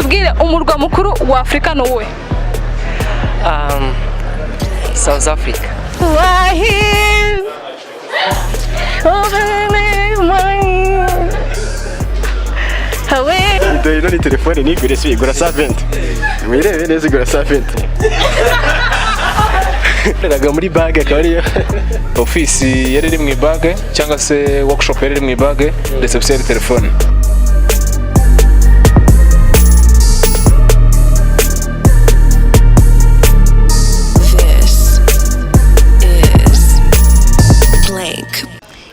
tubwire umurwa mukuru wa Afrika no we? South Africa. Ino ni telefone nigure si igura 70. Mwirebe neza igura 70. Raga muri bag akaba ariyo office yari iri mu bag cyangwa se workshop yari iri mu bag, reception ya telefone.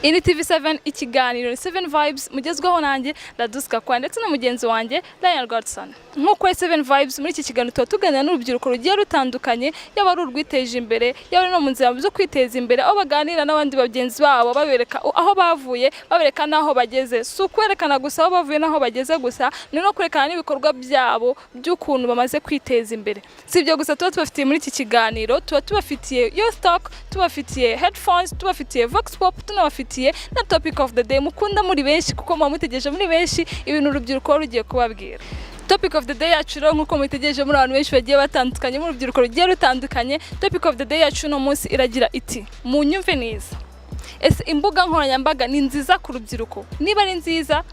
Ini TV7 ikiganiro 7 Vibes mugezweho nanjye Raduska kwa ndetse na mugenzi wanjye Lion Godson. Nkuko 7 Vibes muri iki kiganiro tuganira n'urubyiruko rugiye rutandukanye, yaba ari urwiteje imbere, yaba no mu nzira zo kwiteza imbere, aho baganira n'abandi bagenzi babo babereka aho bavuye, babereka naho bageze. Si ukwerekana gusa aho bavuye naho bageze gusa, ni no kwerekana n'ibikorwa byabo by'ukuntu bamaze kwiteza imbere. Si ibyo gusa tuba tubafitiye muri iki kiganiro, tuba tubafitiye Youth Talk, tubafitiye Headphones, tubafitiye Vox Pop, tunabafitiye na topic of the day mukunda muri benshi kuko mutegereje muri benshi ibintu urubyiruko rugiye kubabwira. Topic of the day yacu rero nkuko mutegereje muri abantu benshi bagiye batandukanye mu rubyiruko rugiye rutandukanye, topic of the day yacu no munsi iragira iti mu nyumve neza. Ese imbuga nkoranyambaga ni nziza ku rubyiruko? Niba ari nziza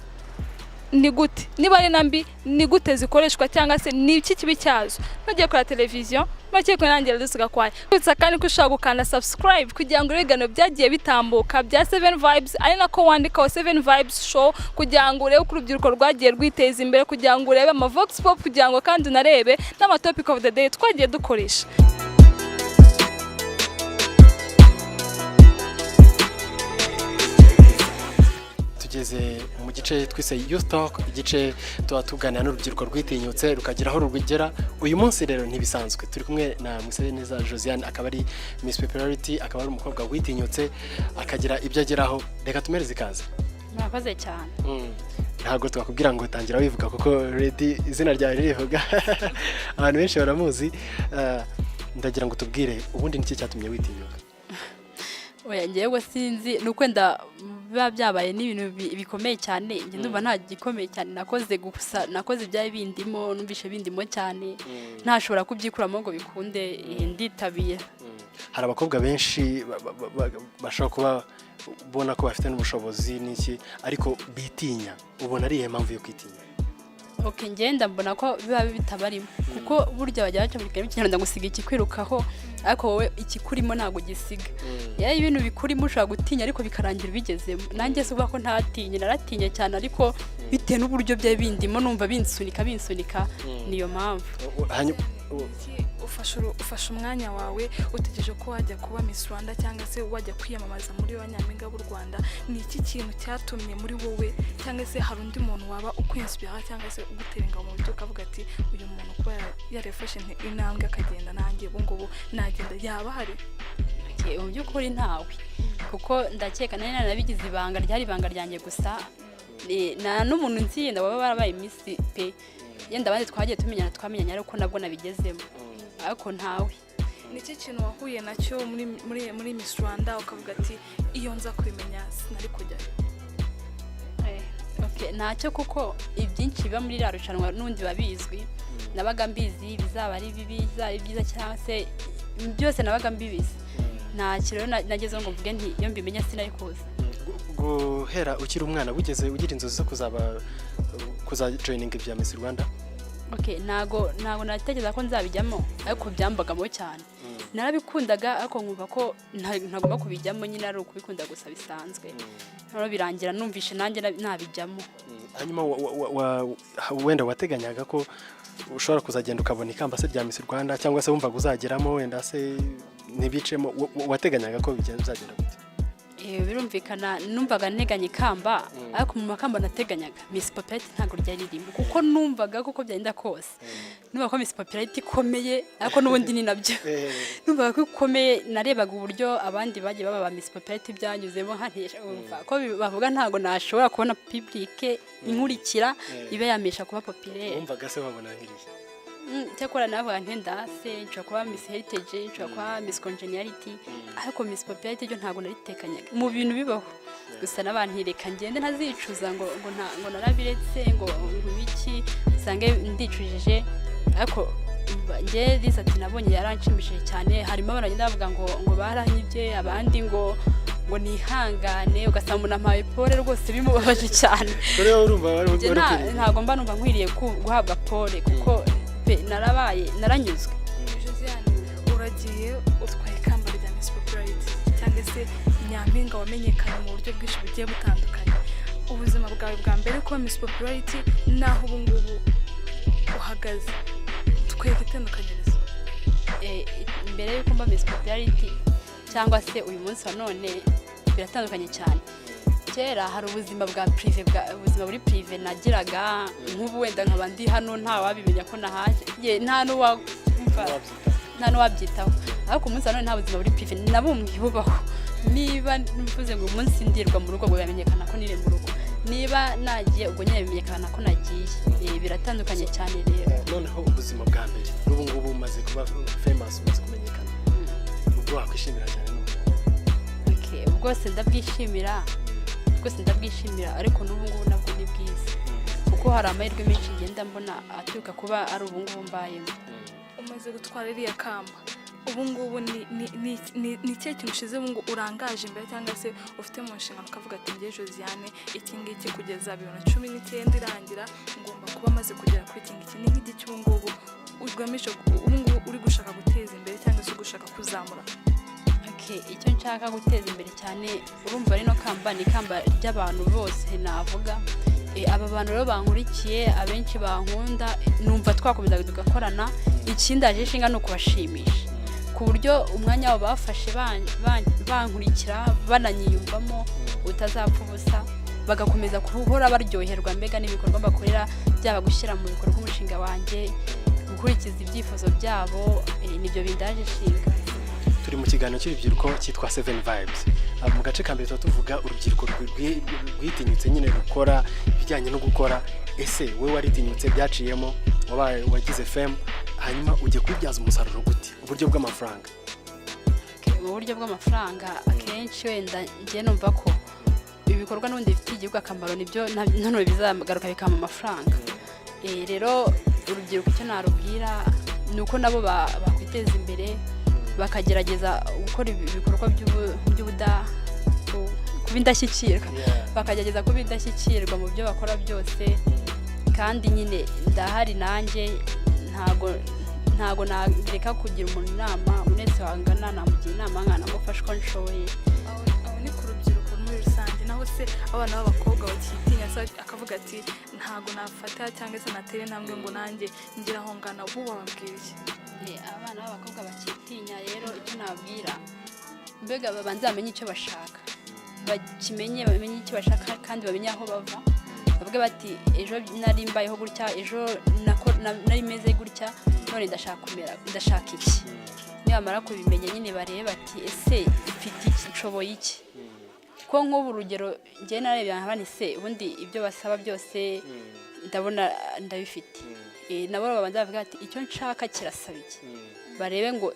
ni gute? Niba ari nambi ni gute zikoreshwa cyangwa se ni iki kibi cyazo? Nagiye kuri televiziyo make ko nangira dusuka kwaye. Kwitsa kandi ko ushaka gukanda subscribe kugira ngo ibiganiro byagiye bitambuka bya 7 Vibes ari nako wandikaho 7 Vibes show kugira ngo urebe ku rubyiruko rwagiye rwiteza imbere, kugira ngo urebe ama Vox Pop, kugira ngo kandi unarebe n'ama topic of the day twagiye dukoresha. tugeze mu gice twise Youth Talk, igice tuba tuganira n'urubyiruko rwitinyutse rukageraho rugera. Uyu munsi rero ntibisanzwe, turi kumwe na Musebeneza Josiane, akaba ari Miss Popularity, akaba ari umukobwa witinyutse akagira ibyo ageraho. Reka tumereze ikaze. Murakoze cyane. Ntabwo twakubwira ngo tangira wivuga kuko ready izina ryawe rivuga abantu benshi baramuzi. Ndagira ngo tubwire ubundi niki cyatumye witinyuka? Oya ngewe sinzi nuko biba byabaye n'ibintu bikomeye cyane. Nge ndumva nta gikomeye cyane nakoze, gusa nakoze bya bindimo, numvishe bindimo cyane, ntashobora kubyikuramo ngo bikunde nditabiye. Hari abakobwa benshi bashobora kuba bona ko bafite n'ubushobozi n'iki ariko bitinya, ubona ari impamvu yo kwitinya? Okay, ngenda mbona ko biba bitabarimo kuko burya bajya baca mu kintu ndagusiga ikikwirukaho ariko wowe ikikurimo ntago gisiga. Yaye ibintu bikurimo ushaka gutinya ariko bikarangira bigezemo. Nanjye suba ko ntatinye, naratinye cyane ariko bite n'uburyo bya bindimo numva binsunika niyo mpamvu. Ufasha umwanya wawe utegereje ko wajya kuba Miss Rwanda cyangwa se wajya kwiyamamaza muri banyampinga b'u Rwanda, ni iki kintu cyatumye muri wowe cyangwa se hari undi muntu waba ukwinspira cyangwa se uguterenga mu buryo ukavuga ati uyu muntu kuba yarefashe intambwe akagenda nanjye ubu ngubu nagenda, yaba hari? Mu by'ukuri ntawe, kuko ndakeka nari narabigize ibanga, ryari ibanga ryanjye gusa. Na n'umuntu nzi yenda baba barabaye Miss pe, yenda abandi twagiye twamenyanya ariko nabwo nabigezemo, ariko ntawe. Niki kintu wahuye nacyo muri Miss Rwanda ukavuga ati iyo nza kubimenya sinari kujya? Okay, ntacyo kuko ibyinshi biba muri rarushanwa n'undi babizwi, nabaga mbizi bizaba ari bibi, bizaba byiza cyangwa se byose nabaga mbibizi. Nta kirero nageze ngo mvuge nti iyo mbimenya sinari kuza. Guhera ukiri umwana wigeze ugira inzozi zo kuza joining ibya Miss Rwanda? Okay, nago natekereza ko nzabijyamo ariko byambagamo cyane. Narabikundaga ariko nkumva ko ntagomba kubijyamo, nyine ari ukubikunda gusa bisanzwe. Naro birangira numvishe nanjye nabijyamo. Hanyuma wenda wateganyaga ko ushobora kuzagenda ukabona ikamba se rya Miss Rwanda cyangwa se wumva uzageramo wenda se ntibicemo, wateganyaga ko bizagenda gute? Birumvikana numvaga nteganya ikamba ariko mu makamba nateganyaga Miss Popularity ntago ryari ririmo kuko numvaga kuko byagenda kose. Numva ko Miss Popularity ikomeye ariko n'ubundi ni nabyo. Numvaga ko ikomeye, narebaga uburyo abandi bagiye baba Miss Popularity byanyuzemo hantesha ko bavuga ntago nashobora kubona public inkurikira ibe yamesha kuba populaire. Umvaga se wabona ngiriye? Cyakora navuga ntenda se nshobora kuba Miss Heritage, nshobora kuba Miss Congeniality, ariko Miss Popularity byo ntago naritekanyaga mu bintu bibaho. Gusa n'abantu reka ngende ntazicuza ngo narabiretse ngo biki nsange ndicujije ariko njye Lisa ati nabonye yaranshimishije cyane harimo baragenda bavuga ngo baranyibye abandi ngo nihangane ugasanga umuntu ampaye pole rwose bimubabaje cyane ntabwo mba numva nkwiriye guhabwa pole kuko naranyuzwe. Josiane uragiye utwaye ikamba rya Miss Popularity cyangwa se nyampinga wamenyekanye mu buryo bwinshi bugiye butandukanye. Ubuzima bwawe bwa mbere kuba Miss Popularity naho ubu ngubu uhagaze tweke itandukanyirizo. Mbere yuko mba Miss Popularity cyangwa se uyu munsi wa none biratandukanye cyane. Kera hari ubuzima bwa prive ubuzima buri prive nagiraga nk'ubu wenda nkaba ndi hano nta wabimenya ko nahaje nta n'uwabyitaho ariko umunsi wa none nta buzima buri prive nabumwe bubaho. Niba mvuze ngo umunsi ndirwa mu rugo ngo yamenyekana ko nire mu rugo niba nagiye ubwo nyine bimenyekana ko nagiye biratandukanye cyane rero. Noneho ubuzima bwa mbere n'ubu ngubu umaze kuba famous umaze kumenyekana ubwo wakwishimira cyane bwose ndabwishimira ariko n'ubu ngubu nabwo ni bwiza kuko hari amahirwe menshi ngenda mbona aturuka kuba ari ubu ngubu mbayemo. Umaze gutwara iriya kamba ubu ngubu ni cyo kintu ushize ubu ngubu urangaje imbere cyangwa se ufite mu nshingano ukavuga ati ngiye Josiane iki ngiki kugeza 2019 irangira ngomba kuba maze kugera kuri iki ngiki ni nk'igiki ubu ngubu ugamije ubu ngubu uri gushaka guteza imbere cyangwa se gushaka kuzamura. Icyo nshaka guteza imbere cyane urumva rino kamba ni kamba ry'abantu bose navuga. Aba bantu rero bankurikiye abenshi bankunda numva twakomeza tugakorana. Ikindi aje ishinga no kubashimisha ku buryo umwanya wabo bafashe bankurikira bananyiyumvamo utazapfa ubusa bagakomeza kuhora baryoherwa mbega n'ibikorwa bakorera byaba gushyira mu bikorwa umushinga wanjye gukurikiza ibyifuzo byabo nibyo bindaje ishinga. Turi mu kiganiro cy'urubyiruko cyitwa 7 Vibes. Mu gace ka mbere tuvuga urubyiruko rwitinyutse nyine gukora ibijyanye no gukora. Ese wowe waritinyutse byaciyemo wagize fame hanyuma ujye kubyaza umusaruro gute uburyo bw'amafaranga? Mu buryo bw'amafaranga akenshi wenda ngiye numva ko ibikorwa n'ubundi bifite igihugu akamaro nibyo none bizagaruka bikama amafaranga. Rero urubyiruko icyo narubwira ni uko nabo bakwiteza imbere bakagerageza gukora ibikorwa kubindashyikirwa bakagerageza kubindashyikirwa mu byo bakora byose. Kandi nyine ndahari nanjye ntago nareka kugira umuntu inama unese wangana namugira inama nkanamufasha uko nshoboye. Aho ni ku rubyiruko muri rusange naho se abana b'abakobwa bakitinya akavuga ati ntago nafata cyangwa se natera intambwe ngo nanjye ngira aho ngana ubu wababwira iki? Abana b'abakobwa bakitinya rero icyo nabwira mbega babanza bamenye icyo bashaka bamenye icyo bashaka kandi bamenye aho bava bavuga bati ejo nari mbayeho gutya ejo nari meze gutya none ndashaka iki. Nibamara kubimenya nyine barebe bati ese mfite iki nshoboye iki ko nk'ubu urugero njye narebye abana se ubundi ibyo basaba byose ndabona ndabifite. Nabo babanza bavuga ati icyo nshaka kirasaba iki barebe ngo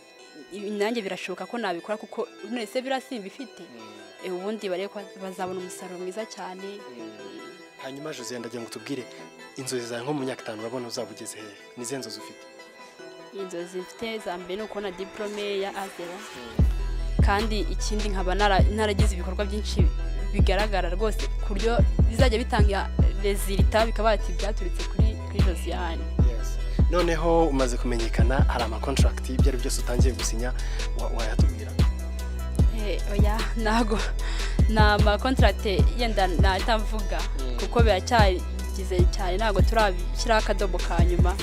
nanjye birashoboka ko nabikora kuko none se birasimba ifite ubundi barebe ko bazabona umusaruro mwiza cyane. Hanyuma Josiane ndagira ngo tubwire inzozi zawe nko mu myaka 5 urabona uzaba ugeze hehe? Ni izihe nzozi ufite? Inzozi mfite za mbere ni ukubona diplome ya A0 kandi ikindi nkaba naragize ibikorwa byinshi bigaragara rwose ku buryo bizajya bitanga resultat bikaba ati byaturitse kuri Josiane. Noneho umaze kumenyekana hari ama contract ibyo ari byose utangiye gusinya wayatubwira? Oya nago na ma contract yenda natamvuga kuko biracyagize cyane nago turabishyira akadobo kanyuma.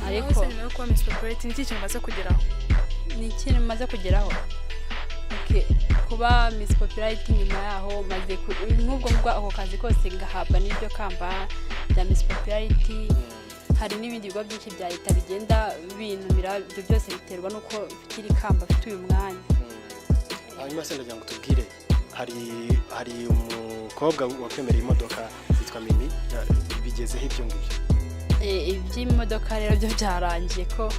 Ariko nyuma yo Miss Popularity ni iki maze kugeraho? Ni ikintu maze kugeraho kuba Miss Popularity nyuma yaho maze nk'ubwo aho kazi kose ngahabwa n'ibyo kamba bya Miss Popularity. Hari n'ibindi bigo byinshi bya leta bigenda bintumira ibyo byose biterwa nuko mfite iri kamba mfite uyu mwanya. Hanyuma se ndagira ngo tubwire hari umukobwa wakwemereye imodoka yitwa Mimi bigezeho ibyo ngibyo? Iby'imodoka rero byo byarangiye ko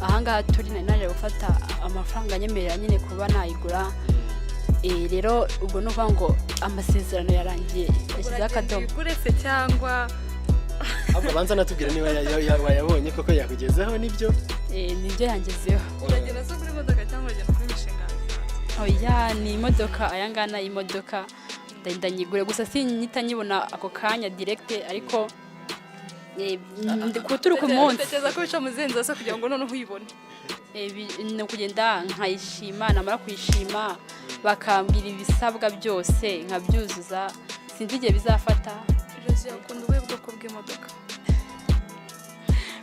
ahangaha turi naje gufata amafaranga nyemerera nyine kuba nayigura. Rero ubwo no kuvuga ngo amasezerano yarangiye yashyizeho akadomo uretse cyangwa ahubwo abanza natubwira niba wayabonye koko yakugezeho nibyo nibyo yangezeho. uragenda zo kuri modoka cyangwa uragenda kuri mishinga? Oya ni imodoka ayangana imodoka ndanyigure gusa sinyita nyibona ako kanya direct ariko turi ku munsi utekereza ko bica mu zindi zose kugira ngo noneho uyibone? ni ukugenda nkayishima namara kuyishima bakambwira ibisabwa byose nkabyuzuza sinzi igihe bizafata. Josie akunda ubuhe bwoko bw'imodoka?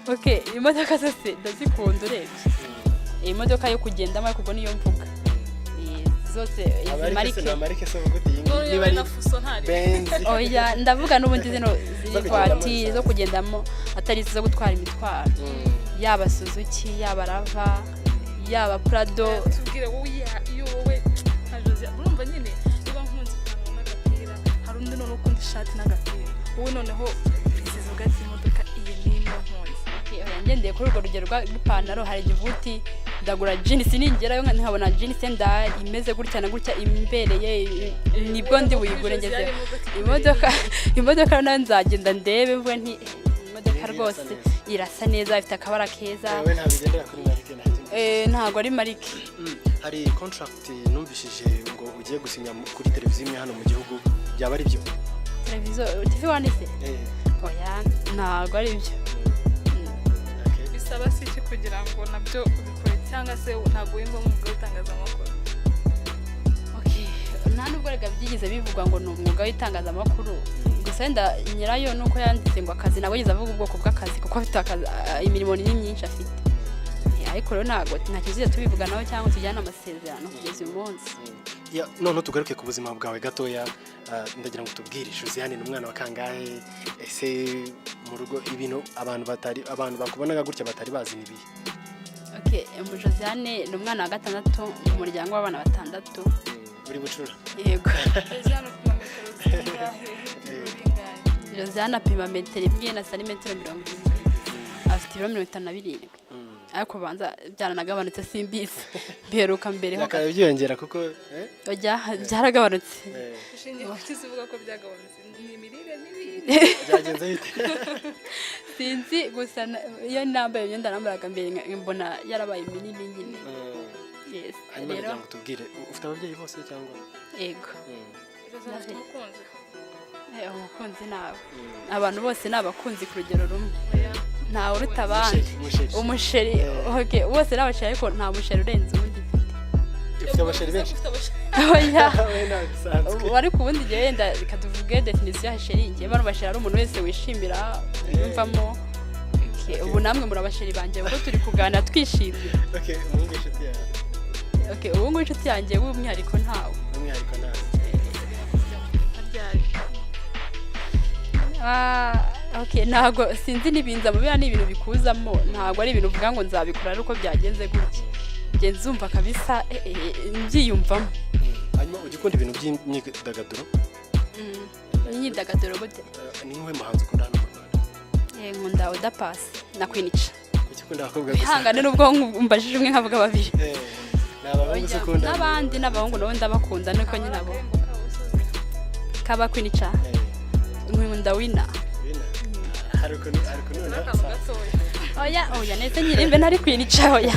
Okay, imodoka zose ndazikunda urebye. Imodoka yo kugendamo ariko ubwo niyo mvuga. Zose amarike se vuga uti niba ari fuso ntari Benz. Oya ndavuga n'ubundi zino ziri kwati zo kugendamo atari zo gutwara imitwaro. Yaba Suzuki, yaba Rava, yaba Prado. tubwire wowe iyo wowe nka Josie urumva nyine niba nkunze ipantaro n'agapira hari undi none ukunda ishati n'agapira wowe noneho precise ugati imodoka iyi nimba nkunze. Oya ngendeye kuri urwo rugero rw'ipantaro hari igivuti ndagura jeans ningerayo nkabona jeans nda imeze gutya na gutya imbereye nibwo ndi buyigure ngeze imodoka nayo nzagenda ndebe mvuge nti imodoka rwose irasa neza ifite akabara keza. Wewe ntabigendera kuri marike ntaje. Ntago ari marike. Hari contract numvishije ngo ugiye gusinya kuri televiziyo imwe hano mu gihugu byaba ari byo? Televiziyo TV1 se? Oya ntago ari byo. bisaba iki kugira ngo nabyo ubikore cyangwa se ntago wimva mu mwuga w'itangazamakuru? Okay, nta nubwo rega byigize bivugwa ngo ni umwuga w'itangazamakuru gusa wenda nyirayo nuko yanditse ngo akazi nabo yize avuga ubwoko bw'akazi kuko afite imirimo ni myinshi afite. Ariko rero ntago nta kizize tubivuga nawe cyangwa tujyana amasezerano kugeza uyu munsi. None tugaruke ku buzima bwawe gatoya ndagira ngo tubwire Josiane ni umwana wa kangahe ese mu rugo ibintu abantu bakubonaga gutya batari bazi nibi? Okay, Josiane ni umwana wa 6 mu muryango w'abana 6. Uri bucura? Yego. Josiane ku metero zingahe? Josiane apima metero 1 na santimetero 70. Afite ibiro 57. Ariko banza byaranagabanutse simbizi mperuka mbere ho akaba byiyongera kuko oya byaragabanutse. Ushingiye ku kizivuga ko byagabanutse ni imirire mibi byagenze bite? Sinzi gusa iyo nambaye imyenda nambaraga mbere mbona yarabaye minini nyine. Yes. Rero tubwire ufite ababyeyi bose cyangwa? Yego. umukunzi? Umukunzi nawe abantu bose nabakunzi ku rugero rumwe nta uruta abandi. Umusheri okay bose n'abasheri ariko nta musheri urenze ubundi mfite. Ufite abasheri benshi? Oya wari ku bundi gihe yenda katuvuge definition ya sheri ngiye bano basheri ari umuntu wese wishimira yumvamo. Ubu namwe muri abasheri banje kuko turi kuganira twishimye. Okay umungu inshuti yawe? Okay ubu inshuti yanjye w'umwihariko ntawe. Umwihariko ntawe. Okay ntago sinzi nibinza mu bya n'ibintu bikuzamo ntago ari ibintu uvuga ngo nzabikora ariko byagenze gutya nge nzumva kabisa mbyiyumvamo. Hanyuma ugikunda ibintu by'imyidagaduro? Imyidagaduro gute? Ni nk'uwe muhanzi ukunda hano mu Rwanda? Nkunda Oda Paccy na Queen Cha. Kuki ukunda abakobwa gusa? Ihangane nubwo mbajije umwe nkavuga babiri. N'abahungu se ukunda? N'abandi n'abahungu nabo ndabakunda nuko nyine abo kaba Queen Cha. Nkunda Wina. Oya nese nyirimbe ntari Queen Cha oya.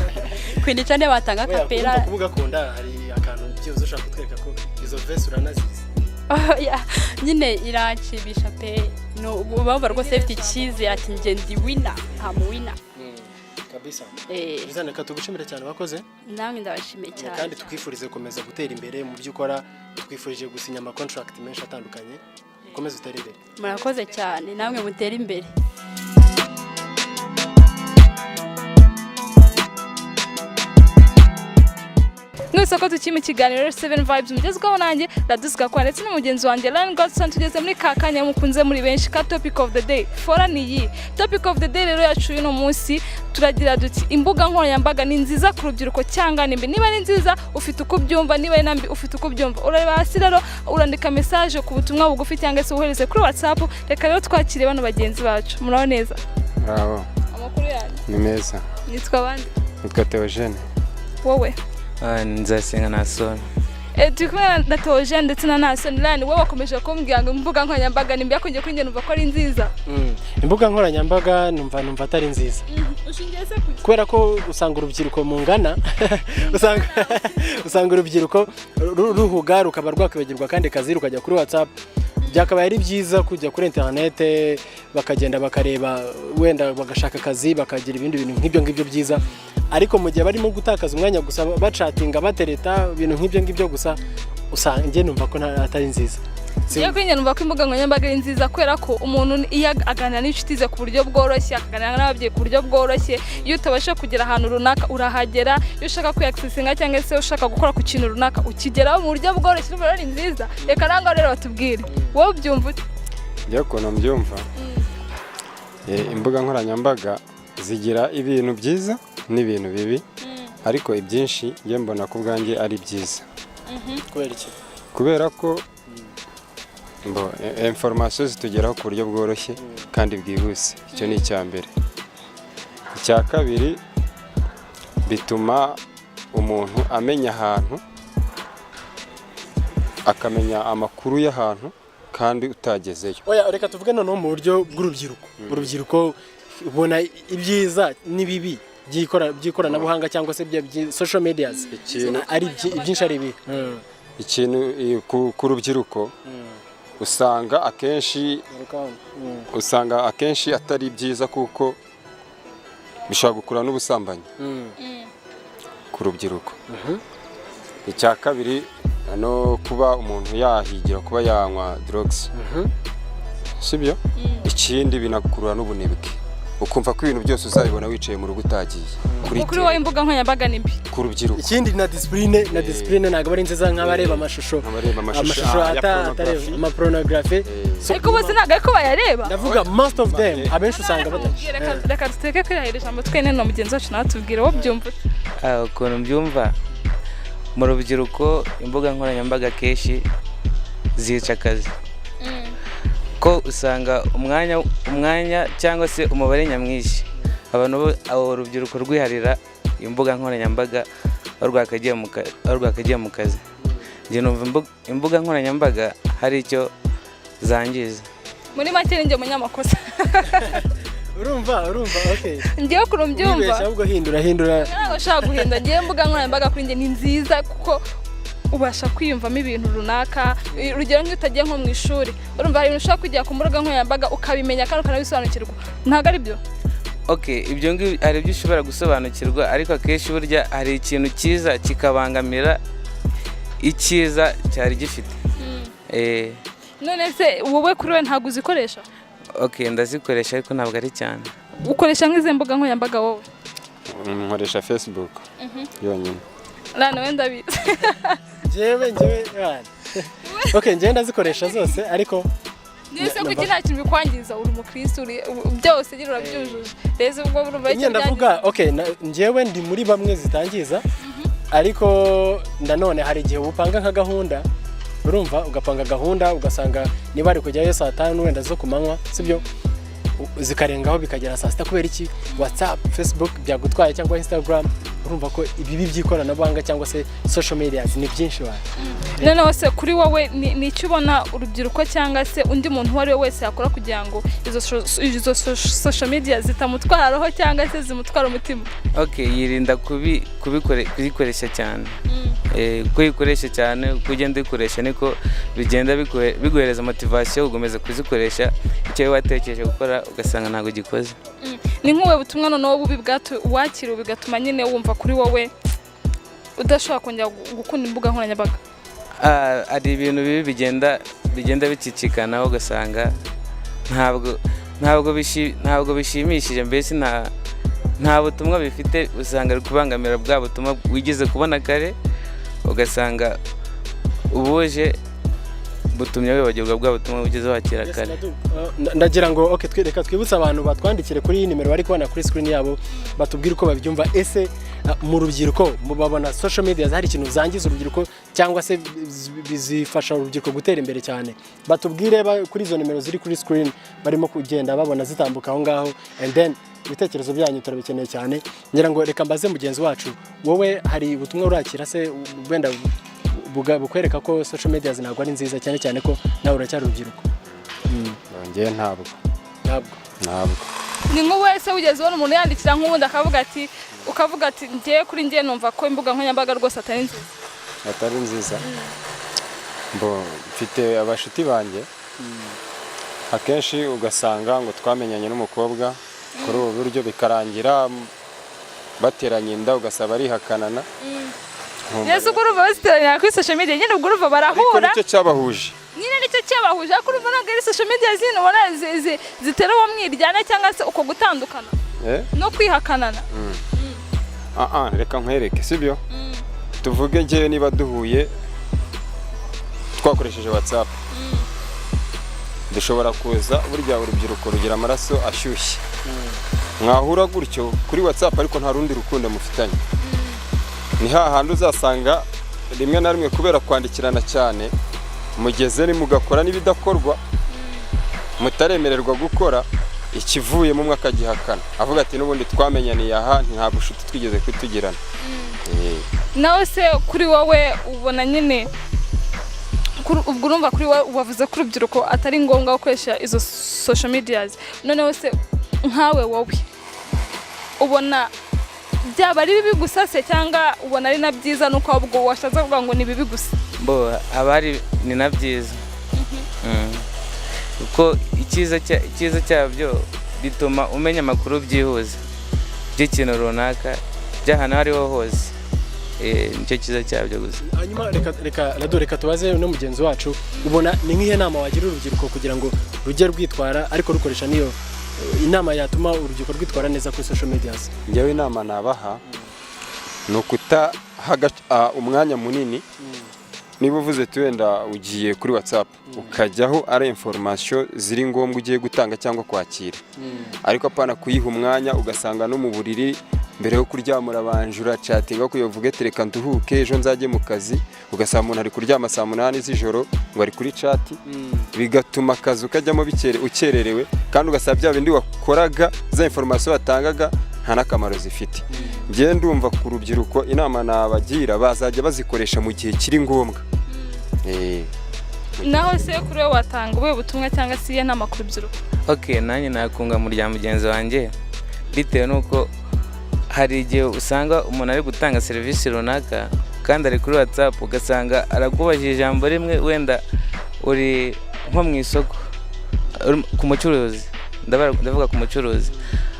Queen Cha ne batanga kapera. Kuvuga kunda hari akantu byibuze ushaka kutwereka ko izo verse uranazizi. Oya nyine iracibisha pe no baba rwose ifite ikize ati nge ndi Wina hamu Wina. Kabisa. Bizana katugushimira cyane wakoze. Namwe ndabashimiye cyane. Kandi tukwifurize gukomeza gutera imbere mu byukora twifurije gusinya ama contract menshi atandukanye. Komeza utere imbere. Murakoze cyane namwe mutera imbere. Mwese ko tukimi kiganiro 7 vibes mugezweho nanjye Raduska kwa ndetse n'umugenzi wanjye Lion Godson tugeze muri kakanya mukunze muri benshi ka topic of the day. Fora niyi topic of the day rero yacu uno munsi turagira duti imbuga nkoranyambaga ni nziza ku rubyiruko cyangwa nimbe niba ni nziza ufite uko byumva niba nambi ufite uko byumva urareba hasi rero urandika message ku butumwa bugufi cyangwa se uhereze kuri WhatsApp. Reka rero twakire bano bagenzi bacu muraho neza? Bravo. Amakuru yanyu? Ni meza. Nitwa bande? Nitwa Theogene. Wowe? Nzasenga Nason. turi kumwe na Theogene ndetse na Nason Ryan. Wowe wakomeje kumbwira ngo imbuga nkoranyambaga nimba yakungiye kuri njye numva ko ari nziza. Imbuga nkoranyambaga numva atari nziza. Ushingiye se kuki? Kubera ko usanga urubyiruko mu ngana usanga urubyiruko ruhuga rukaba rwakwibagirwa kandi kazi rukajya kuri WhatsApp. Byakabaye ari byiza kujya kuri internet bakagenda bakareba wenda bagashaka akazi bakagira ibindi bintu nk'ibyo byiza, ariko mu gihe barimo gutakaza umwanya gusa bacatinga batereta ibintu nk'ibyo gusa usanga njye numva ko atari nziza. Iyo kuri njye numva ko imbuga nkoranyambaga ari nziza kubera ko umuntu iyo aganira n'inshuti ze ku buryo bworoshye akaganira n'ababyeyi ku buryo bworoshye, iyo utabasha kugera ahantu runaka urahagera, iyo ushaka kwiyakisesinga cyangwa se ushaka gukora ku kintu runaka ukigeraho mu buryo bworoshye. Urumva ari nziza. Reka nangaho rero batubwire wowe ubyumva ute? Njye ukuntu mbyumva, imbuga nkoranyambaga zigira ibintu byiza n'ibintu bibi, ariko ibyinshi njye mbona ko ubwanjye ari byiza. Kubera iki? Kubera ko information zitugeraho ku buryo bworoshye kandi bwihuse. Icyo ni icya mbere. Icya kabiri, bituma umuntu amenya ahantu, akamenya amakuru y'ahantu kandi utagezeyo. Oya, reka tuvuge noneho mu buryo bw'urubyiruko. Urubyiruko ubona ibyiza n'ibibi by'ikoranabuhanga cyangwa se bya social medias. Ari byinshi ari ibi. Ikintu ku rubyiruko usanga akenshi atari byiza kuko bishobora gukura n'ubusambanyi ku rubyiruko. Icya kabiri no kuba umuntu yahigira kuba yanywa drugs, sibyo? Ikindi binakurura n'ubunebwe, ukumva ko ibintu byose uzabibona wicaye mu rugo utagiye kuri wowe imbuga nkoranyambaga nimbi ku rubyiruko. Ikindi na discipline ntabwo ari nziza nk'abareba amashusho atareba amapornography. Ariko bose ntabwo ariko bayareba. Ndavuga most of them abenshi usanga reka duteke kwihahirisha amatwi no mugenzi wacu nawe tubwire wowe byumva. Ukuntu mbyumva mu rubyiruko imbuga nkoranyambaga kenshi zica akazi, ko usanga umwanya cyangwa se umubare nyamwinshi abantu urubyiruko rwiharira imbuga nkoranyambaga rwakagiye mu kazi. Njye numva imbuga nkoranyambaga hari icyo zangiza. Muri make ni njye munyamakosa. Urumva okay. Ngiye kurumbyumva. Nibeshya ahubwo hindura. Ntabwo ushaka guhinda. Ngiye imbuga nkoranyambaga kuri njye ni nziza kuko ubasha kwiyumvamo ibintu runaka. Urugero nk'iyo utagiye nko mu ishuri, urumva hari ibintu ushaka kujya ku mbuga nkoranyambaga ukabimenya kandi ukanabisobanukirwa. Ntabwo ari byo? Okay, ibyo ngibi hari ibyo ushobora gusobanukirwa, ariko akenshi burya hari ikintu cyiza kikabangamira icyiza cyari gifite. None se wowe kuri we ntabwo uzikoresha? Okay, ndazikoresha ariko ntabwo ari cyane. Ukoresha nk'ize mbuga nkoranyambaga wowe? Nkoresha Facebook yonyine. Rano wenda bize. Jewe okay, njye ndazikoresha zose ariko nise kuki nta kintu bikwangiza, uri umukristo byose gira urabyujuje. Reze ubwo urumva icyo ndavuga. Okay, njyewe ndi muri bamwe zitangiza, ariko nanone hari igihe upanga nka gahunda, urumva ugapanga gahunda ugasanga niba ari kujyayo saa 5 wenda zo kumanywa, sibyo? Zikarengaho bikagera saa 6 kubera iki WhatsApp, Facebook byagutwaye cyangwa Instagram. Urumva ko ibibi by'ikoranabuhanga cyangwa se social media ni byinshi wawe. None wose kuri wowe ni icyo ubona urubyiruko cyangwa se undi muntu uwo ari we wese yakora kugira ngo izo social media zitamutwara roho cyangwa se zimutwara umutima? Okay, yirinda kuyikoresha cyane. Kuyikoresha cyane, kugenda uyikoresha niko bigenda biguhereza motivation ugomeza kuzikoresha icyo watekereje gukora ugasanga ntago gikoze. Ni nk'uwe butumwa noneho bubi wakira bigatuma nyine wumva kuri wowe udashobora kongera gukunda imbuga nkoranyambaga. Ari ibintu bibi bigenda bicicikana ugasanga ntabwo bishimishije, mbese nta butumwa bifite, usanga ari kubangamira bwa butumwa wigeze kubona kare, ugasanga ubuje butumye wibagirwa bwa butumwa ugeze wakira kare. Ndagira ngo okay, reka twibutse abantu batwandikire kuri iyi nimero bari kubona kuri screen yabo batubwire uko babyumva. Ese mu rubyiruko mubabona social media hari ikintu zangiza urubyiruko cyangwa se bizifasha urubyiruko gutera imbere cyane? Batubwire kuri izo nimero ziri kuri screen barimo kugenda babona zitambuka aho ngaho, and then ibitekerezo byanyu turabikeneye cyane. Ngira ngo reka mbaze mugenzi wacu, wowe hari ubutumwa urakira se wenda bukwereka ko social media ntabwo ari nziza cyane cyane ko nawe uracyari urubyiruko? Njye ntabwo ni nk'uwese wigeze ubona umuntu yandikira nk'ubundi ukavuga ati ngiye kuri njye numva ko imbuga nkoranyambaga rwose atari nziza. mfite abashuti banjye akenshi ugasanga ngo twamenyanye n'umukobwa kuri ubu buryo bikarangira bateranye inda ugasaba arihakanana. Yesu kuruva basiteranya kuri social media nyine ubwo uruva barahura. Nicyo cyabahuje. Nyine nicyo cyabahuje ariko uruva ntabwo ari social media zino ubona zitera uwo mwiryana cyangwa se uko gutandukana no kwihakanana. Reka nkwereke sibyo. Tuvuge njyewe niba duhuye twakoresheje WhatsApp dushobora kuza burya urubyiruko rugira amaraso ashyushye mwahura gutyo kuri WhatsApp ariko nta rundi rukundo mufitanye. Ni hahandi uzasanga rimwe na rimwe kubera kwandikirana cyane mugeze ni mugakora n'ibidakorwa mutaremererwa gukora ikivuye mu mwaka gihakana avuga ati n'ubundi twamenyaniye aha nta bushuti twigeze kwitugirana. Nawe se kuri wowe ubona nyine ubwo urumva kuri wowe wavuze ko urubyiruko atari ngombwa gukoresha izo social medias, noneho se nkawe wowe ubona byaba ari bibi gusa se cyangwa ubona ari na byiza nuko ubwo washaza kuvuga ngo ni bibi gusa? Abari ni na byiza kuko icyiza cyabyo bituma umenya amakuru byihuse by'ikintu runaka by'ahantu aho ariho hose. Nicyo cyiza cyabyo gusa. Hanyuma reka tubaze no mugenzi wacu, ubona ni nk'ihe nama wagira urubyiruko kugira ngo rujye rwitwara ariko rukoresha niyo inama yatuma urubyiruko rwitwara neza kuri social medias? Njyewe inama nabaha ni ukutaha umwanya munini. Niba uvuze wenda ugiye kuri WhatsApp ukajyaho ari information ziri ngombwa ugiye gutanga cyangwa kwakira, ariko apana kuyiha umwanya ugasanga no mu buriri mbere yo kuryamura banjura chatting ko yovuge tereka nduhuke ejo nzajye mu kazi, ugasanga umuntu ari kuryama saa 8 z'ijoro ngo ari kuri chat, bigatuma akazi ukajyamo ukererewe kandi ugasaba bya bindi wakoraga za information watangaga nta nakamaro zifite. Ngiye ndumva ku rubyiruko inama nabagira bazajya bazikoresha mu gihe kiri ngombwa. Naho se kuri wowe watanga ubuye butumwa cyangwa se iyo nama ku rubyiruko? Nanjye nakunga mu rya mugenzi wanjye bitewe nuko hari igihe usanga umuntu ari gutanga serivisi runaka kandi ari kuri WhatsApp ugasanga aragubajije ijambo rimwe wenda uri nko mu isoko ku mucuruzi, ndavuga ku mucuruzi.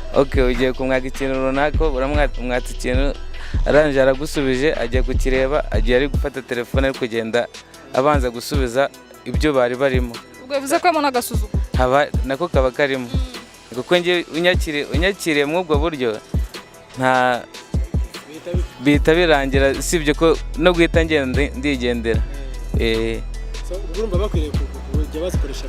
Ugiye kumwaga ikintu runaka uramwatsa ikintu arangije aragusubije agiye kukireba agiye ari gufata telefone ari kugenda abanza gusubiza ibyo bari barimo. Ubwo bivuze ko yamona agasuzuguro nako kaba karimo kuko njye unyakiriye mu ubwo buryo nta bihita birangira, sibyo ko no guhita ngenda ndigendera. Urumva bakwiriye kujya bazikoresha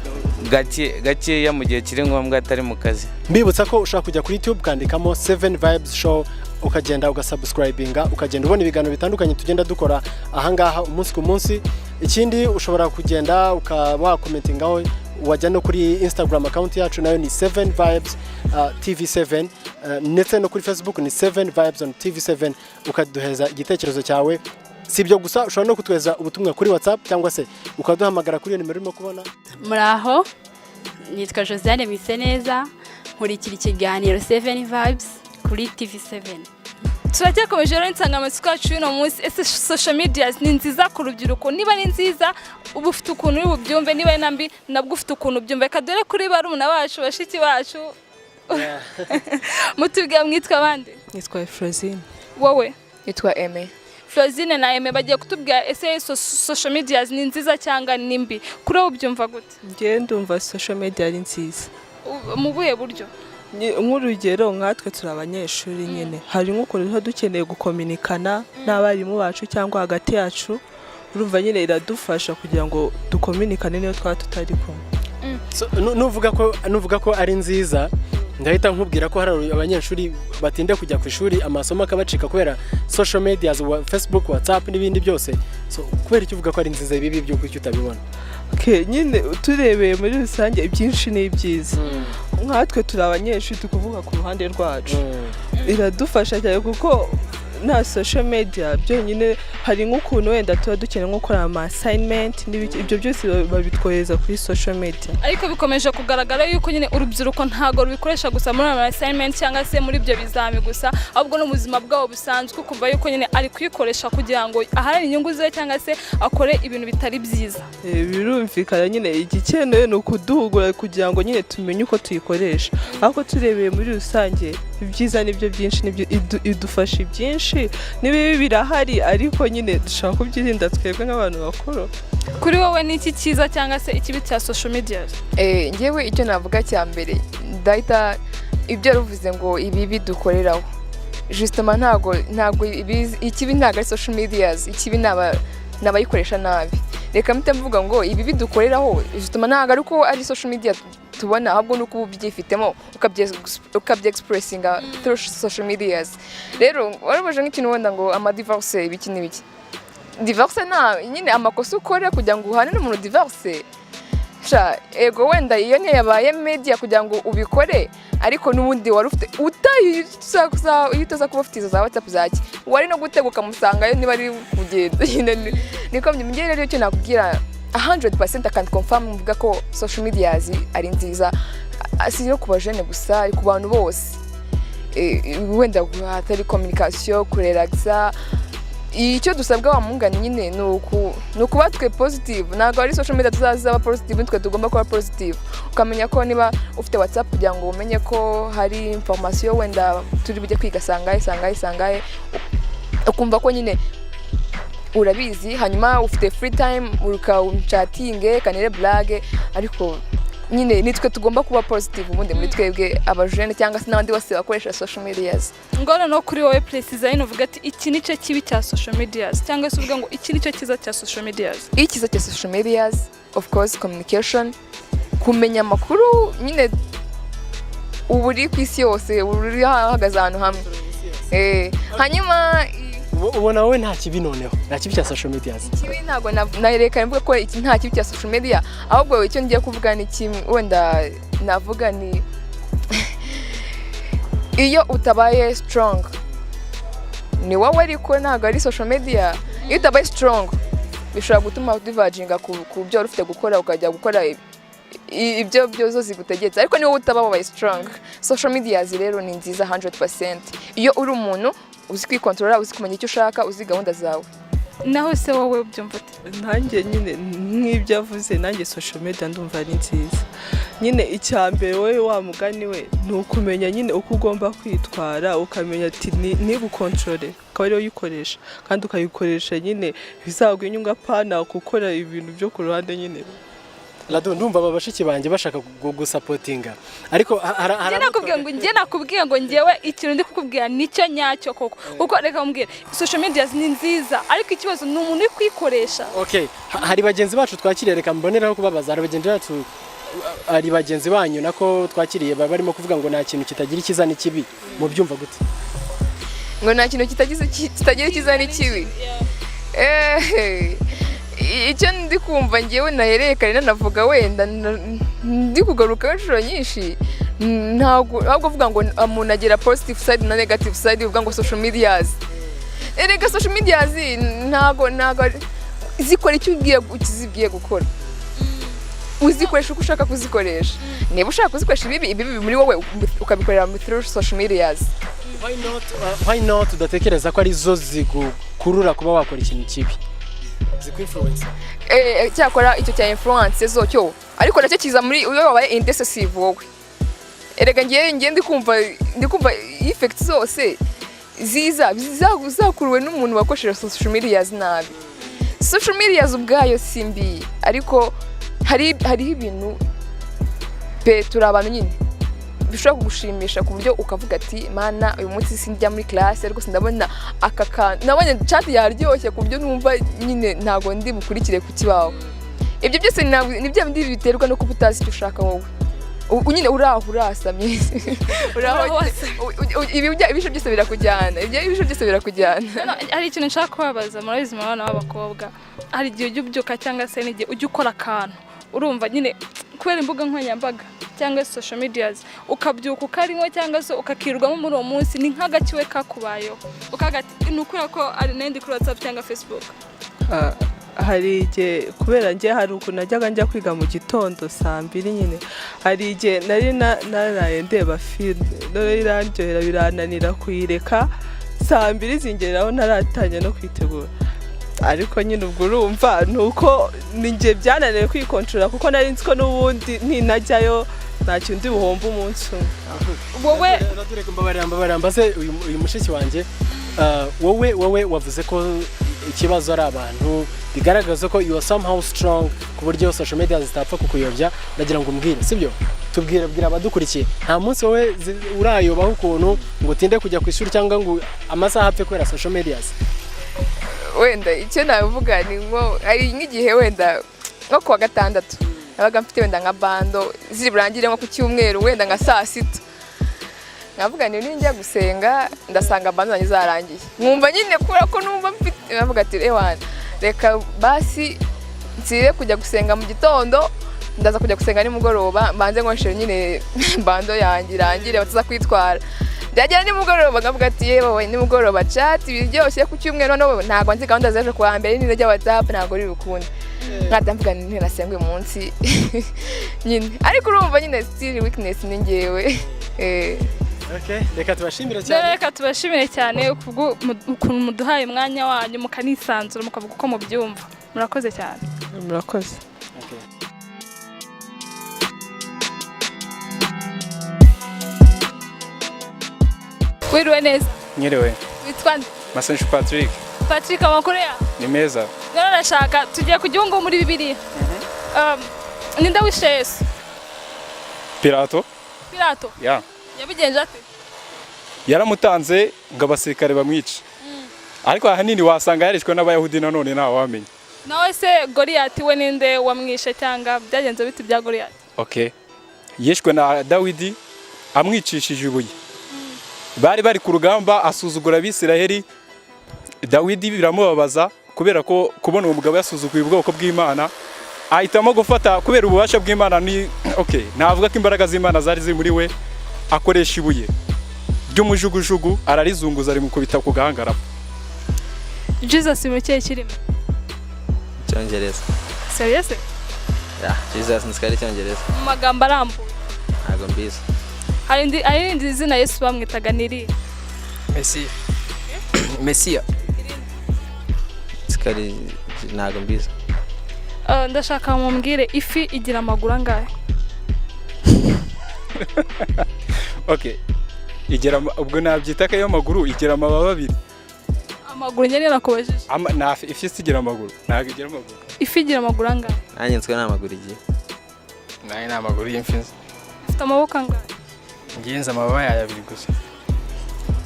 gakeya mu gihe kiri ngombwa atari mu kazi. Mbibutsa ko ushaka kujya kuri YouTube ukandikamo 7 Vibes Show ukagenda ugasubscribinga ukagenda ubona ibiganiro bitandukanye tugenda dukora ahangaha umunsi ku munsi. Ikindi ushobora kugenda ukaba commentingaho wajya no kuri Instagram account yacu nayo ni 7 Vibes TV7 ndetse no kuri Facebook ni 7 Vibes on TV7 ukaduheza igitekerezo cyawe. Sibyo gusa ushobora no kutweza ubutumwa kuri WhatsApp cyangwa se ukaduhamagara kuri iyo nimero urimo kubona. Muraho, nitwa Josiane Mwiseneza, nkurikira ikiganiro 7 Vibes kuri TV7. Turacyakomeje rero insanganyamatsiko yacu y'uno munsi, ese social media ni nziza ku rubyiruko? Niba ni nziza uba ufite ukuntu uri bubyumve, niba ari nambi nabwo ufite ukuntu ubyumve. Kadore kuri barumuna bacu bashiki bacu mutubwira mwitwa abandi? Nitwa Frozine. Wowe? Nitwa Aime. Frozine na Aime bagiye kutubwira ese social media ni nziza cyangwa ni mbi? Kuri wowe ubyumva gute? Ngiye ndumva social media ari nziza. Mu buhe buryo? Nk'urugero nkatwe turi abanyeshuri nyine hari nk'ukuntu dukeneye gukominikana n'abarimu bacu cyangwa hagati yacu, urumva nyine iradufasha kugira ngo dukominikane niyo twaba tutari kumwe. Nuvuga ko ari nziza, ndahita nkubwira ko hari abanyeshuri batinda kujya ku ishuri amasomo akabacika kubera social media Facebook, WhatsApp n'ibindi byose. Kubera icyo uvuga ko ari nziza ibibi by'uko icyo utabibona? Nyine turebeye muri rusange ibyinshi ni byiza. Nkatwe turi abanyeshuri tukuvuga ku ruhande rwacu iradufasha cyane kuko nta social media byonyine hari nk'ukuntu wenda tuba dukeneye nko gukora ama assignment ibyo byose babitwohereza kuri social media. Ariko bikomeje kugaragara yuko nyine urubyiruko ntago rubikoresha gusa muri ama assignment cyangwa se muri ibyo bizami gusa, ahubwo no mu buzima bwabo busanzwe kumva yuko nyine ari kuyikoresha kugira ngo aharane inyungu ze cyangwa se akore ibintu bitari byiza. Birumvikana nyine igikenewe ni ukuduhugura kugira ngo nyine tumenye uko tuyikoresha, ariko turebeye muri rusange ibyiza nibyo byinshi, nibyo idufasha byinshi, n'ibibi birahari ariko nyine dushaka kubyirinda twebwe nk'abantu bakuru. Kuri wowe ni iki cyiza cyangwa se ikibi cya social media? Ngewe icyo navuga cya mbere ndahita ibyo ruvuze ngo ibi bidukoreraho justement ntago ikibi ntago ari social medias, ikibi n'abayikoresha nabi. Reka mpite mvuga ngo ibi bidukoreraho justement ntago ari ko ari social media tubona, ahubwo nuko ubyifitemo ukabye-expressinga through social medias. Rero warabaje nk'ikintu wenda ngo ama divorce ibiki n'ibiki, divorce nyine amakosa ukora kugira ngo uhane n'umuntu divorce. Ego wenda iyo niyo yabaye media kugira ngo ubikore, ariko n'ubundi wari ufite utaza kuba ufite izo za WhatsApp zaki wari no guteguka musangayo niba ari kugenda. Niko mbyemeye rero icyo nakubwira 100% I can confirm mvuga ko social media ari nziza, si no ku bajene gusa, ari ku bantu bose. Wenda hatari communication kurelaxa, icyo dusabwa wa mungani nyine ni ukuba twe positive. Ntabwo ari social media tuzaba positive, twe tugomba kuba positive. Ukamenya ko niba ufite WhatsApp kugira ngo umenye ko hari information wenda turi bujye kwiga sangaye, ukumva ko nyine urabizi, hanyuma ufite free time ukachatinge kanire blage, ariko nyine nitwe tugomba kuba positive ubundi muri twebwe abajene cyangwa se n'abandi bose bakoresha social medias. Ngora no kuri wowe precise ino uvuga ati iki nice kibi cya social medias cyangwa se uvuga ngo iki nice kiza cya social medias? Ikiza cya social medias of course communication, kumenya amakuru nyine uburi ku isi yose, uri hahagaze ahantu hamwe. Hanyuma ubona wowe nta kibi noneho, nta kibi cya social media? Kibi ntago nareka mvuga ko iki nta kibi cya social media, ahubwo icyo ngiye kuvuga ni kimwe wenda navuga ni iyo utabaye strong ni wowe, ariko ntago ari social media. Iyo utabaye strong bishobora gutuma diverginga ku byo ufite gukora, ukajya gukora ibyo byozo zigutegetse, ariko niwe utabaye strong. Social media rero ni nziza 100% iyo uri umuntu uzi kwikontorora, uzi kumenya icyo ushaka, uzi gahunda zawe. Naho se wowe ubyumva ute? Nanjye nyine nk'ibyo avuze, nanjye social media ndumva ari nziza. Nyine icyambere wowe wa mugani we ni ukumenya nyine uko ugomba kwitwara, ukamenya ati ntigukontorore, ukaba ariyo uyikoresha kandi ukayikoresha nyine bizaguha inyungu, apana gukora ibintu byo ku ruhande nyine. Rado, ndumva abashiki banjye bashaka gusapotinga, ariko nakubwiye ngo ngewe ikintu ndi kukubwira nicyo nyacyo koko, kuko reka mbwira social media ni nziza, ariko ikibazo ni umuntu uri kwikoresha. Okay, hari bagenzi bacu twakiriye, reka mboneraho kubabaza. Hari bagenzi banyu nako twakiriye barimo kuvuga ngo nta kintu kitagira ikiza n'ikibi, mu byumva gute? Ngo nta kintu kitagira ikiza n'ikibi. Icyo ndi kumva ngewe nahereye kare nanavuga, wenda ndi kugaruka inshuro nyinshi, ntabwo uvuga ngo umuntu agira positive side na negative side, uvuga ngo social medias. Erega social medias ntabwo zikora icyo uzibwiye gukora, uzikoresha uko ushaka kuzikoresha. Niba ushaka kuzikoresha ibi muri wowe ukabikorera through social medias. Why not udatekereza ko ari zo zigukurura kuba wakora ikintu kibi, zikwi-influence? Cyakora icyo cya influence zo cyo, ariko nacyo kiza muri uyo wabaye indecisive wowe. Erega ngiye ndi kumva effects zose zizakuruwe n'umuntu wakoresha social medias nabi. Social medias ubwayo simbi, ariko hari ibintu turi abantu nyine bishobora kugushimisha ku buryo ukavuga ati mana uyu munsi sindya muri class, ariko sindabona nabonye chat yaryoshye ku buryo numva nyine ntago ndi bukurikire ku kibaho. Ibyo byose ni bya bindi biterwa no kuba utazi icyo ushaka wowe, nyine urasamye ibisho byose birakujyana. Hari ikintu nshaka kubabaza muri abana b'abakobwa, hari igihe ujya ubyuka cyangwa se n'igihe ujya ukora akantu urumva nyine kubera imbuga nkoranyambaga cyangwa social medias ukabyuka ukarimo cyangwa se ukakirwamo muri uwo munsi ni nk'agakiwe kakubayeho ukagati ni ukuri ko ari nendi kuri WhatsApp cyangwa Facebook. Hari igihe kubera njye hari ukuntu najyaga njya kwiga mu gitondo saa 2 nyine hari igihe nari naraye ndeba filime none irandyohera birananira kuyireka saa 2 zingeraho ntaratanya no kwitegura ariko nyine ubwo urumva nuko ninjye byananiye kwikontrola kuko nari nzi ko n'ubundi ntinajyayo nta kindi buhomba umunsi Wowe mbabarira mbaze uyu mushiki wanjye wowe wavuze ko ikibazo ari abantu bigaragaza ko you are somehow strong ku buryo social media zitapfa kukuyobya ndagira ngo umbwire sibyo tubwira abadukurikiye nta munsi wowe urayobaho ukuntu ngo tinde kujya ku ishuri cyangwa ngo amasaha apfe kubera social media wenda icyo navuga ni ngo hari nk'igihe wenda nko kuwa gatandatu nabaga mfite wenda nka bando ziri burangire nko ku cyumweru wenda nka saa 6 navuga ni njya gusenga ndasanga bando zanjye zarangiye nkumva nyine kubera ko numva mfite navuga ati reka basi nsire kujya gusenga mu gitondo ndaza kujya gusenga nimugoroba mbanze nkoresheje nyine bando yanjye irangire bataza kwitwara byagera nimugoroba ngavuga ati yewe nimugoroba chat biryoshye ku cyumweru none ntago nzi gahunda zaje kuwa mbere ni rya WhatsApp ntago riri bukunde nkatamvuga ni nasenga uyu munsi nyine ariko urumva nyine still weakness ni ngewe Okay, reka tubashimire cyane ukuntu muduhaye umwanya wanyu mukanisanzura mukavuga uko mubyumva murakoze cyane murakoze. Wiriwe neza Nyiriwe. witwa Masenshi Patrick. Patrick amakuru ya Ni meza. none nashaka tugiye kujya muri Bibiliya ninde wishe Yesu Pilato? Pilato Ya. yabigenje ate Yaramutanze ngo abasirikare bamwice. Ariko ahanini wasanga yarishwe n'abayahudi nanone ntawe wamenya. nawe se Goliath we ninde wamwishe cyangwa byagenze biti bya Goliath? Okay. Yishwe na Dawidi amwicishije ibuye. Bari bari ku rugamba asuzugura Abisiraheli. Dawidi biramubabaza kubera ko kubona uwo mugabo yasuzuguye ubwoko bw'Imana. Ahitamo gufata kubera ububasha bw'Imana ni okay. Navuga ko imbaraga z'Imana zari ziri muri we akoresha ibuye ry'umujugujugu ararizunguza rimukubita ku gahangara. Jesus mu cye kirimo Cyongereza. serious Ya, Jesus nsikari cyongereza. mu magambo arambuye Ntago mbizi. hari irindi zina Yesu bamwitaga niri Mesiya. Nsikari ntago mbizi. ndashaka mumbwire ifi igira amaguru angahe? Okay. Igera ubwo nabyita ko ayo maguru igera amababa abiri. Amaguru nyene nakubajije. Na ifi igira amaguru. Ntago igira amaguru. Ifi igira amaguru angahe? Nanjye nswe n'amaguru igiye. Naye ni amaguru y'imfizi. Ifite amaboko angahe? Ngenza amababa yayo abiri gusa.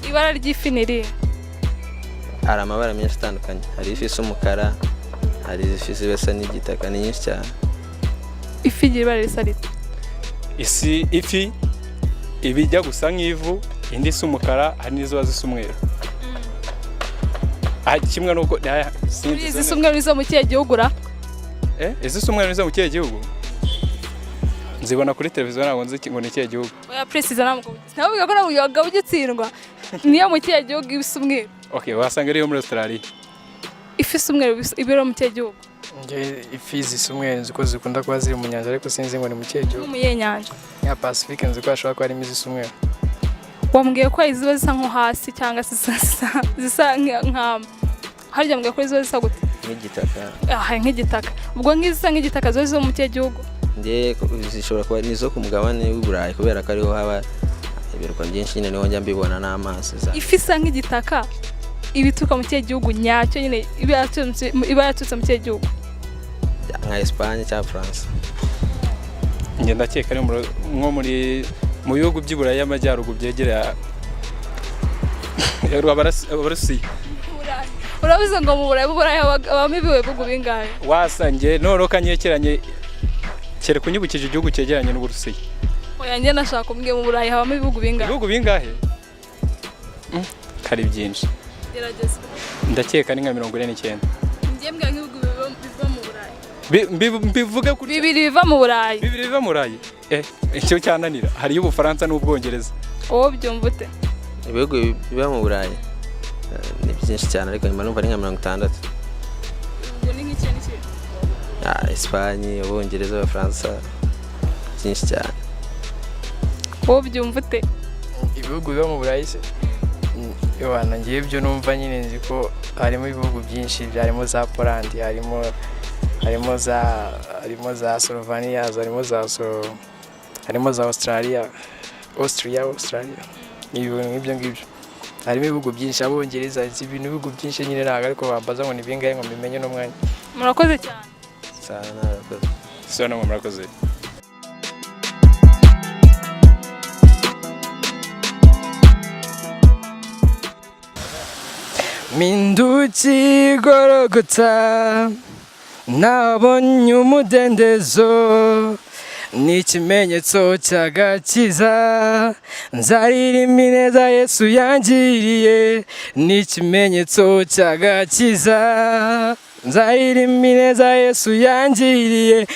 Ibara ry'ifi ni irihe? Hari amabara menshi atandukanye. Hari ifi isa umukara, hari ifi zibesa n'igitaka ni nyinshi cyane. Ifi igira ibara risa rite? Ifi ibijya gusa nk'ivu, indi isa umukara, hari n'izo zisa umweru. Kimwe nuko Izi umweru nizo mu kihe gihugu ra? Izisa umweru nizo mu kihe gihugu? Nzibona kuri televiziyo ntabwo nzi ngo ni ikihe gihugu. Oya precise ntabwo. Navuga ko namuyaga ugitsindwa. Niyo mu kihe gihugu ibisa umweru. Okay, wasanga ari yo muri Australia. Ifi isa umweru ibiro mu kihe gihugu? Nge ifi zisa umweru nzi ko zikunda kuba ziri mu nyanja ariko sinzi ngo ni mu kihe gihugu. Mu yenyanja. Ya Pacifique nzi ko ashobora kuba ari izisa umweru. Wambwiye ko iziba zisa nko hasi cyangwa zisa nk'ama. Harya mbwiye ko iziba zisa gute? Nk'igitaka. Nk'igitaka. Ubwo nk'izisa nk'igitaka zo mu kihe gihugu? Nge zishobora kuba nizo ku mugabane w'Uburayi kubera ko ariho haba ibiruka byinshi nyine niho njya mbibona n'amaso za. Ifi isa nk'igitaka ibituka mu kihe gihugu nyacyo nyine iba yatutse mu kihe gihugu? Nka Espagne cyangwa France. Nge ndakeka ari nko muri mu bihugu by'Iburayi y'Amajyaruguru byegereye Abarusiya. Urabize ngo mu Burayi habamo ibihugu bingahe? Wasange noroka nyekeranye kere kunyibukije igihugu cyegeranye n'Uburusiya. Oya njye nashaka kumbwiye mu Burayi habamo ibihugu bingahe? Ibihugu bingahe? Kari byinshi. Gerageza. Ndakeka ni nka 49. Njye mbwa nk'ibihugu biva mu Burayi. mbivuge kuri bibiri biva mu Burayi. bibiri biva mu Burayi icyo cyananira hariyo Ubufaransa n'Ubwongereza. Wowe byumva ute? Ibihugu biba mu Burayi ni byinshi cyane ariko nyuma numva ari nka 60. Ubwo ni nk'iki n'iki? Espagne, Ubwongereza, Abafaransa byinshi cyane. Wowe byumva ute? ibihugu biba mu Burayi se Yohana ngiye byo numva nyine nzi ko harimo ibihugu byinshi harimo za Poland harimo za Slovenia harimo za Austria ibyo ngibyo harimo ibihugu byinshi Abongereza ibintu ibihugu byinshi nyine ntabwo ariko bambaza ngo ni bingahe ngo mbimenye n'umwanya. Murakoze cyane. Sana murakoze. Minduki Golgotha nabonye umudendezo n'ikimenyetso cy'agakiza nzaririmba ineza Yesu yangiriye n'ikimenyetso cy'agakiza nzaririmba ineza Yesu yangiriye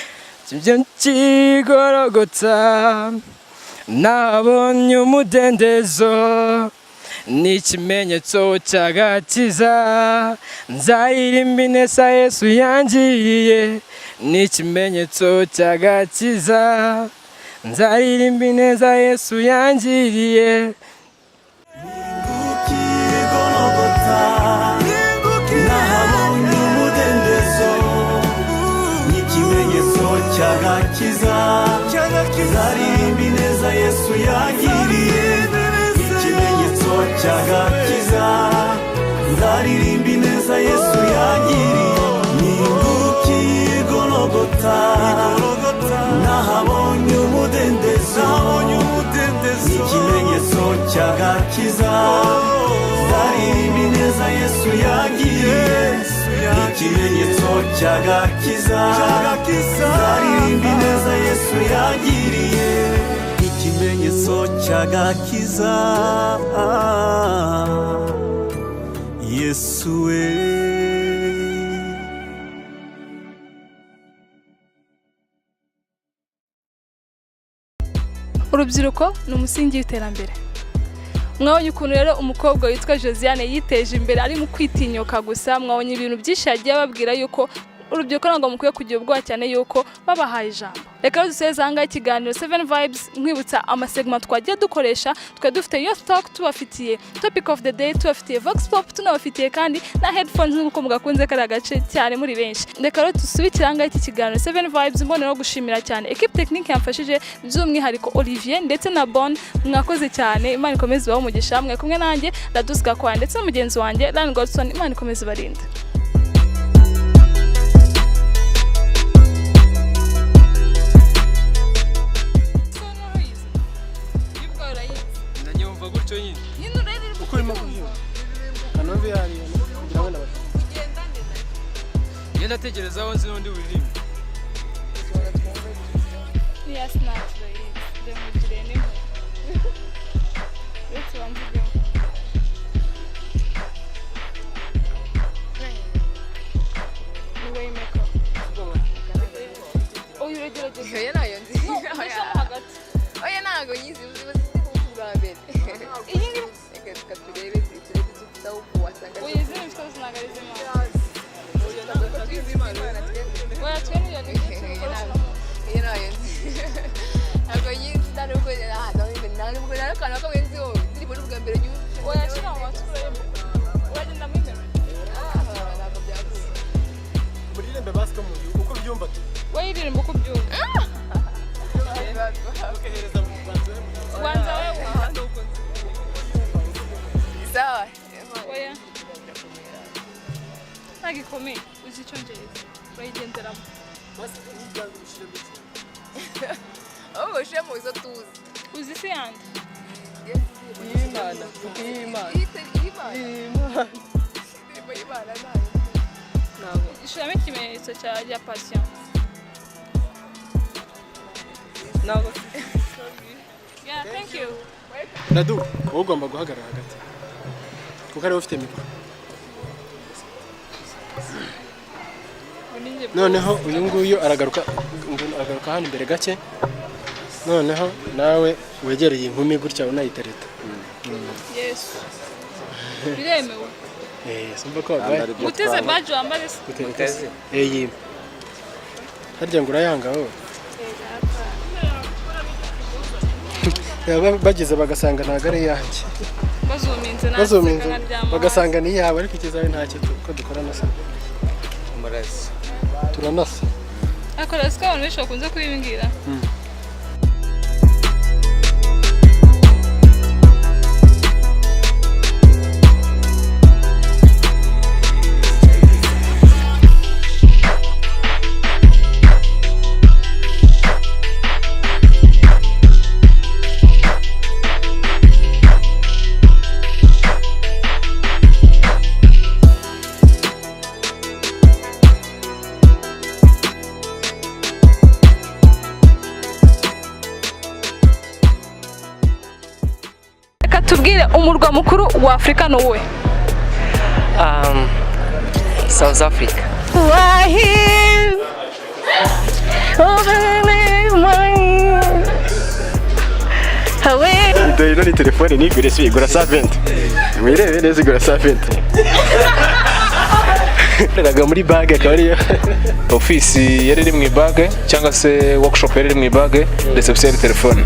Minduki Golgotha nabonye umudendezo n'ikimenyetso cy'agakiza nzaririmba ineza Yesu yangiriye n'ikimenyetso cy'agakiza nzaririmba ineza Yesu yangiriye. nahabonye umudendezo n'ikimenyetso cy'agakiza nzaririmba ineza Yesu yangiriye n'ikimenyetso cy'agakiza nzaririmba ineza Yesu yangiriye ningukiye Golgotha nahabonye umudendezo n'ikimenyetso cy'agakiza nzaririmba ineza Yesu yangiriye n'ikimenyetso cy'agakiza nzaririmba ineza Yesu yangiriye n'ikimenyetso cy'agakiza Yesu we. Urubyiruko ni umusingi w'iterambere. Mwabonye ukuntu rero umukobwa witwa Josiane yiteje imbere ari mu kwitinyuka gusa. Mwabonye ibintu byinshi yagiye babwira yuko urubyiruko ntabwo mukwiye kugira ubwoba cyane yuko babahaye ijambo. Reka duseze ahangaha ikiganiro 7 Vibes nkwibutsa amasegment twagiye dukoresha. Twe dufite Youth Talk, tubafitiye Topic of the Day, tubafitiye Vox Pop, tunabafitiye kandi na headphones nk'uko mugakunze kari agace cyane muri benshi. Reka rero dusubikire ahangaha iki kiganiro 7 Vibes mbonera gushimira cyane equipe technique yamfashije by'umwihariko Olivier ndetse na Bon. Mwakoze cyane, Imana ikomeze baho umugisha. Mwe kumwe nanjye Raduska kwa ndetse n'umugenzi wanjye Lion Godson. Imana ikomeze barinde. Ndatekerezaho nzi n'undi buririmba. Yes, naturally. Demugire ni ho. Let's wamvuge. Niwe imeka. Oya uregerageza. Oya nayo nzi. Oya hagati. Oya nago nyizi uzi kuvuga mbere. Iyi ngi Reka turebe tutaho kuwasanga. oya zino mfite zinagarize mwa. Oya twe niyo ni. Oya nayo nzi. Ntabwo nyizi ndaruko ntabwo narakana ko wenzi ho ziri muri bwa mbere y'u. Oya kina mu matwi urebe. Uragenda mu imbere. Ntabwo byavuye. Muririmbe basika mu uko byumva tu. Wayiririmba uko byumva. Ukehereza mu Rwanda. Rwanda wewe uhanda uko. Sawa. Oya. Nagikomeye uzi icyongereza. Urayigenderamo. Oh, shemo izo tuzi. Uzi se yandi. Imana Imana Imana nayo. ntabwo Ishiramo ikimenyetso cya passion. ntabwo Yeah, thank you. Radu wowe ugomba guhagarara hagati kuko ariwe ufite mikoro. Uninje noneho uyu nguyu aragaruka hano imbere gake, noneho nawe wegereye inkumi gutya unayitereta. Yesu biremewe simba ko wabaye uteze baje wambare se uteze iyi harya ngo urayanga wowe bagize bagasanga ntago ari yanjye, bazuminze bagasanga ni yawe, ariko ikizawe ntacyo ko dukorana se umurasi turanasa akora sika abantu benshi bakunze kubimbwira. Tubwire umurwa mukuru wa Afrika no we? South Africa. Ino ni telefone nigure si igura 120. Mwirebe neza igura 120. Ndaga muri bag akaba ariyo ofisi yari iri mu ibage cyangwa se workshop yari iri mu ibage, reception telefone.